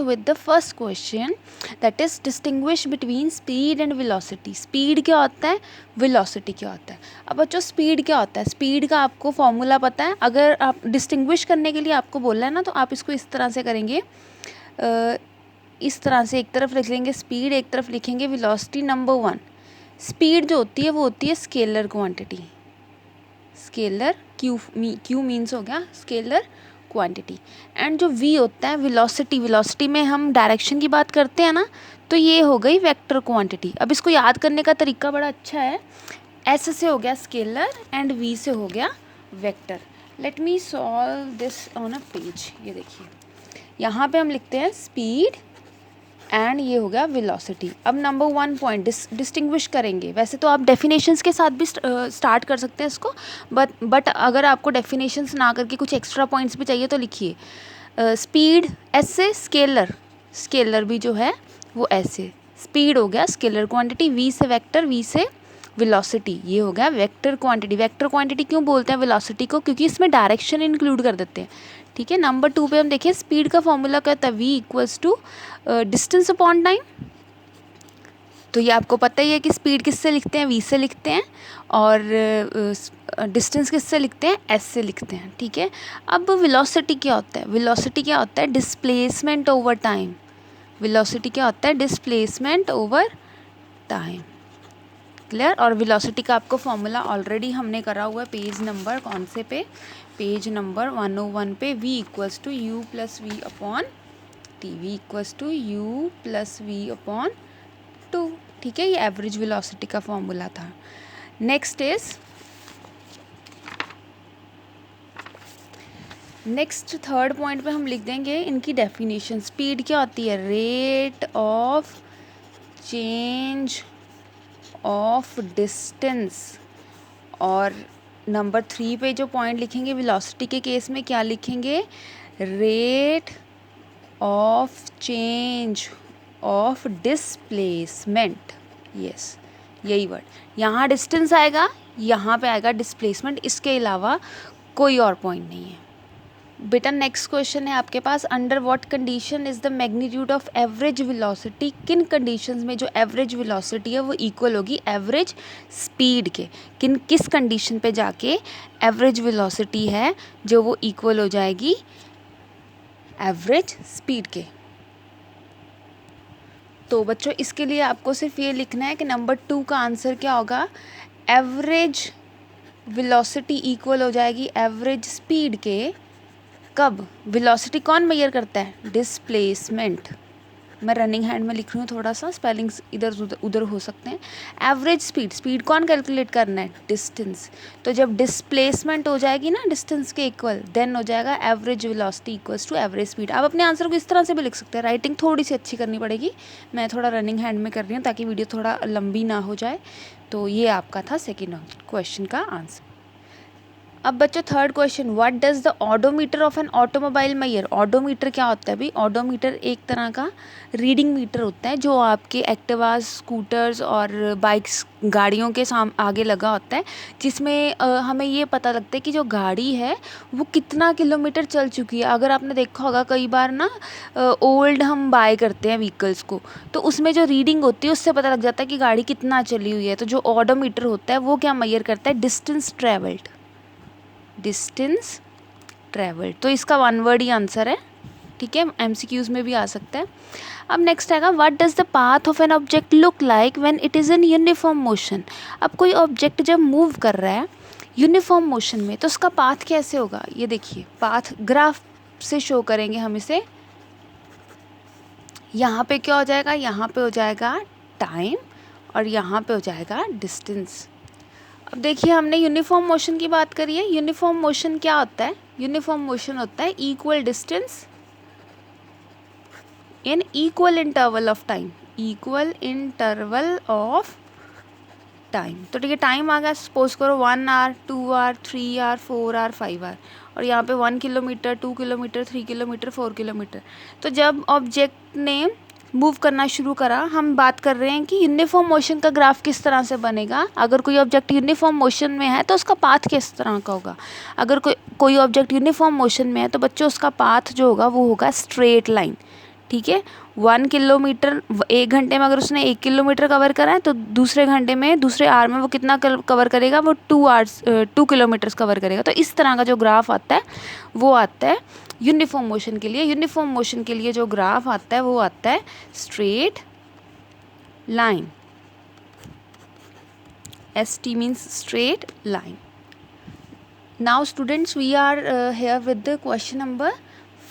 with the first question, that is distinguish between speed and velocity. Speed क्या होता है, velocity क्या होता है. अब बच्चों स्पीड क्या होता है, स्पीड का आपको फॉर्मूला पता है. अगर आप डिस्टिंग्विश करने के लिए आपको बोलना है ना, तो आप इसको इस तरह से करेंगे, इस तरह से एक तरफ लिख लेंगे स्पीड, एक तरफ लिखेंगे वेलोसिटी. नंबर 1, स्पीड जो होती है वो होती है scalar quantity. Scalar Q means हो गया स्केलर क्वांटिटी. एंड जो v होता है वेलोसिटी, वेलोसिटी में हम डायरेक्शन की बात करते हैं ना, तो ये हो गई वेक्टर क्वांटिटी. अब इसको याद करने का तरीका बड़ा अच्छा है. s से हो गया स्केलर एंड v से हो गया vector. Let me solve this on a page. ये देखिए यहाँ पे हम लिखते हैं स्पीड एंड ये हो गया वेलोसिटी. अब नंबर 1 पॉइंट डिस्टिंग्विश करेंगे. वैसे तो आप डेफिनेशंस के साथ भी स्टार्ट कर सकते हैं इसको, बट अगर आपको डेफिनेशंस ना करके कुछ एक्स्ट्रा पॉइंट्स भी चाहिए तो लिखिए स्पीड एस से स्केलर, स्केलर भी जो है वो एस से. स्पीड हो गया स्केलर क्वांटिटी, वी से वेक्टर, वी से वेलोसिटी, ये हो गया वेक्टर क्वांटिटी. वेक्टर क्वांटिटी क्यों बोलते हैं वेलोसिटी को, क्योंकि इसमें डायरेक्शन इंक्लूड कर देते हैं. ठीक है. नंबर 2 पे हम देखिए स्पीड का फॉर्मूला क्या होता है, v equals to distance upon time. तो ये आपको पता ही है कि स्पीड किससे लिखते हैं, v से लिखते हैं, और डिस्टेंस किससे लिखते हैं, s से लिखते हैं. ठीक है. अब वेलोसिटी क्या होता है, वेलोसिटी क्या होता है डिस्प्लेसमेंट ओवर टाइम. वेलोसिटी क्या होता है डिस्प्लेसमेंट ओवर टाइम. क्लियर. और वेलोसिटी का आपको फॉर्मूला ऑलरेडी हमने करा हुआ है. पेज नंबर कौन से पे, पेज नंबर 101 पे. v equals to U plus V upon T. v equals to U plus V upon 2. ठीक है. ये एवरेज वेलोसिटी का फॉर्मूला था. नेक्स्ट थर्ड पॉइंट पे हम लिख देंगे इनकी डेफिनेशन. स्पीड क्या होती है, rate of change of distance. और नंबर 3 पे जो पॉइंट लिखेंगे वेलोसिटी के केस में क्या लिखेंगे, rate of change of displacement. Yes, यही वर्ड. यहाँ डिस्टेंस आएगा, यहाँ पे आएगा डिस्प्लेसमेंट. इसके अलावा कोई और पॉइंट नहीं है. बेटा नेक्स्ट क्वेश्चन है आपके पास, under what condition is the magnitude of average velocity. किन कंडीशंस में जो एवरेज वेलोसिटी है वो इक्वल होगी एवरेज स्पीड के. किस कंडीशन पे जाके एवरेज वेलोसिटी है जो वो इक्वल हो जाएगी एवरेज स्पीड के. तो बच्चों इसके लिए आपको सिर्फ ये लिखना है कि नंबर 2 का आंसर क्या होगा, एवरेज वेलोसिटी इक्वल हो जाएगी एवरेज स्पीड के. कब, वेलोसिटी कौन मेजर करता है, डिस्प्लेसमेंट. मैं रनिंग हैंड में लिख रही हूँ, थोड़ा सा स्पेलिंग्स इधर उधर हो सकते हैं. एवरेज स्पीड, स्पीड कौन कैलकुलेट करना है, डिस्टेंस. तो जब डिस्प्लेसमेंट हो जाएगी ना डिस्टेंस के इक्वल, देन हो जाएगा average velocity equals to average speed. आप अपने आंसर को इस तरह से भी लिख सकते हैं. राइटिंग थोड़ी सी अच्छी करनी पड़ेगी, मैं थोड़ा रनिंग हैंड में कर रही हूँ ताकि वीडियो थोड़ा लंबी ना हो जाए. तो ये आपका था सेकेंड क्वेश्चन का आंसर. अब बच्चों third question, what does the odometer of an automobile measure. Odometer क्या होता है भाई, ऑडोमीटर एक तरह का रीडिंग मीटर होता है जो आपके एक्टिवास, स्कूटर्स और बाइक्स, गाड़ियों के आगे लगा होता है, जिसमें हमें ये पता लगता है कि जो गाड़ी है वो कितना किलोमीटर चल चुकी है. अगर आपने देखा होगा कई बार ना ओल्ड हम बाय करते हैं व्हीकल्स को, तो उसमें जो रीडिंग होती है उससे पता लग जाता है कि गाड़ी कितना चली हुई है. तो जो ऑडोमीटर होता है वो क्या मेजर करता है, डिस्टेंस ट्रेवल्ड. Distance travelled. तो इसका वन वर्ड ही आंसर है. ठीक है. एमसीक्यूज में भी आ सकता है. अब नेक्स्ट आएगा, what does the path of an object look like when it is in uniform motion. अब कोई ऑब्जेक्ट जब मूव कर रहा है यूनिफॉर्म मोशन में तो उसका पाथ कैसे होगा. ये देखिए पाथ ग्राफ से शो करेंगे हम इसे. यहाँ पे क्या हो जाएगा, यहाँ पे हो जाएगा टाइम और यहाँ पे हो जाएगा डिस्टेंस. अब देखिए हमने यूनिफॉर्म मोशन की बात करी है. यूनिफॉर्म मोशन क्या होता है, यूनिफॉर्म मोशन होता है equal distance in equal interval of time. Equal interval of time. तो ठीक है, टाइम आ गया, सपोज करो 1 hour, 2 hour, 3 hour, 4 hour, 5 hour, और यहाँ पे 1 किलोमीटर, 2 किलोमीटर, 3 किलोमीटर, 4 किलोमीटर. तो जब ऑब्जेक्ट ने मूव करना शुरू करा, हम बात कर रहे हैं कि यूनिफॉर्म मोशन का ग्राफ किस तरह से बनेगा. अगर कोई ऑब्जेक्ट यूनिफॉर्म मोशन में है तो उसका पाथ किस तरह का होगा. अगर कोई ऑब्जेक्ट यूनिफॉर्म मोशन में है तो बच्चों उसका पाथ जो होगा वो होगा स्ट्रेट लाइन. ठीक है। 1 किलोमीटर 1 घंटे में अगर उसने 1 किलोमीटर कवर करा है तो दूसरे घंटे में दूसरे आवर में वो कितना कवर करेगा, वो 2 किलोमीटर्स कवर करेगा। तो इस तरह का जो ग्राफ आता है वो आता है यूनिफॉर्म मोशन के लिए। यूनिफॉर्म मोशन के लिए जो ग्राफ आता है वो आता है straight line. ST means straight line. Now students, we are here with the question number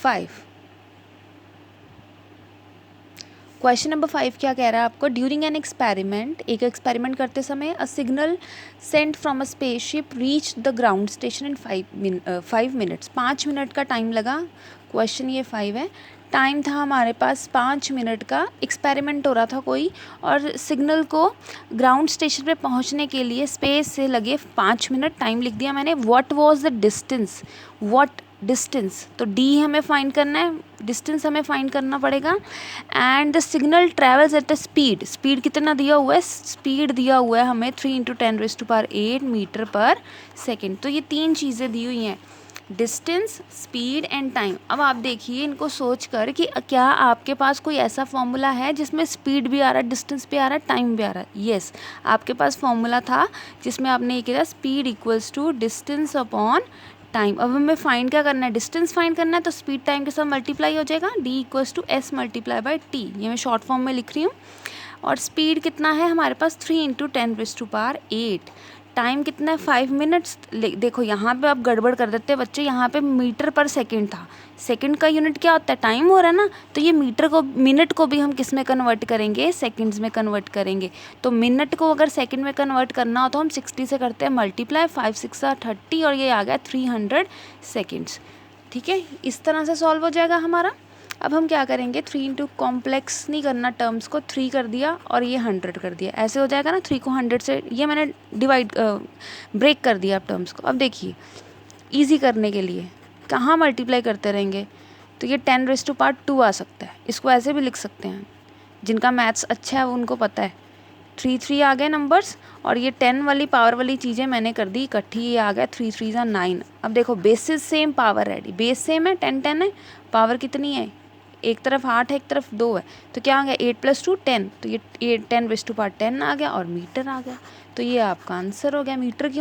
5. Question number 5 क्या कह रहा है आपको, ड्यूरिंग एन एक्सपेरिमेंट, एक एक्सपेरिमेंट करते समय a signal Saint from a spaceship reach the ground station in 5 minutes. 5 minute का time लगा। क्वेश्चन ये 5 है। टाइम था हमारे पास 5 मिनट का, एक्सपेरिमेंट हो रहा था कोई, और सिग्नल को ग्राउंड स्टेशन पे पहुंचने के लिए स्पेस से लगे 5 मिनट। टाइम लिख दिया मैंने। What was the distance, what distance, तो डी हमें फाइंड करना है, डिस्टेंस हमें फाइंड करना पड़ेगा। And the signal travels at the speed, speed कितना दिया हुआ है, स्पीड दिया हुआ है हमें 3 × 10⁸ मीटर पर सेकेंड। तो ये 3 चीज़ें दी हुई हैं, डिस्टेंस, स्पीड एंड टाइम। अब आप देखिए इनको सोच कर कि क्या आपके पास कोई ऐसा फॉर्मूला है जिसमें स्पीड भी आ रहा है, डिस्टेंस भी आ रहा है, टाइम भी आ रहा है। येस, आपके पास फॉर्मूला था जिसमें आपने ये किया speed equals to distance upon time. अब हमें फाइंड क्या करना है, डिस्टेंस फाइंड करना है, तो स्पीड टाइम के साथ मल्टीप्लाई हो जाएगा, d equals to s multiply by t। ये मैं शॉर्ट फॉर्म में लिख रही हूँ। और स्पीड कितना है हमारे पास 3 × 10⁸। टाइम कितना है 5 मिनट्स। देखो यहाँ पे आप गड़बड़ कर देते हैं बच्चे, यहाँ पे मीटर पर सेकंड था, सेकंड का यूनिट क्या होता है, टाइम हो रहा है ना, तो ये मीटर को, मिनट को भी हम किस में कन्वर्ट करेंगे, सेकंड्स में कन्वर्ट करेंगे। तो मिनट को अगर सेकंड में कन्वर्ट करना हो तो हम 60 से करते हैं मल्टीप्लाई, 5 × 6 = 30 और ये आ गया 300 सेकेंड्स। ठीक है, इस तरह से सॉल्व हो जाएगा हमारा। अब हम क्या करेंगे, 3 × कॉम्प्लेक्स नहीं करना, टर्म्स को 3 कर दिया और ये 100 कर दिया, ऐसे हो जाएगा ना। 3 को 100 से, ये मैंने ब्रेक कर दिया अब टर्म्स को। अब देखिए इजी करने के लिए कहाँ मल्टीप्लाई करते रहेंगे, तो ये 10⁻² आ सकता है, इसको ऐसे भी लिख सकते हैं। जिनका मैथ्स अच्छा है वो उनको पता है। 3 आ गए नंबर्स, और ये 10 वाली पावर वाली चीज़ें मैंने कर दी इकट्ठी, ये आ गया 3 × 3 = 9। अब देखो basis same, power ready, base same है, 10 है, पावर कितनी है, एक तरफ 8 है एक तरफ 2 है, तो क्या आ गया 8 + 2 10, तो ये 10⁻10 आ गया और मीटर आ गया। तो ये आपका आंसर हो गया। मीटर क्यों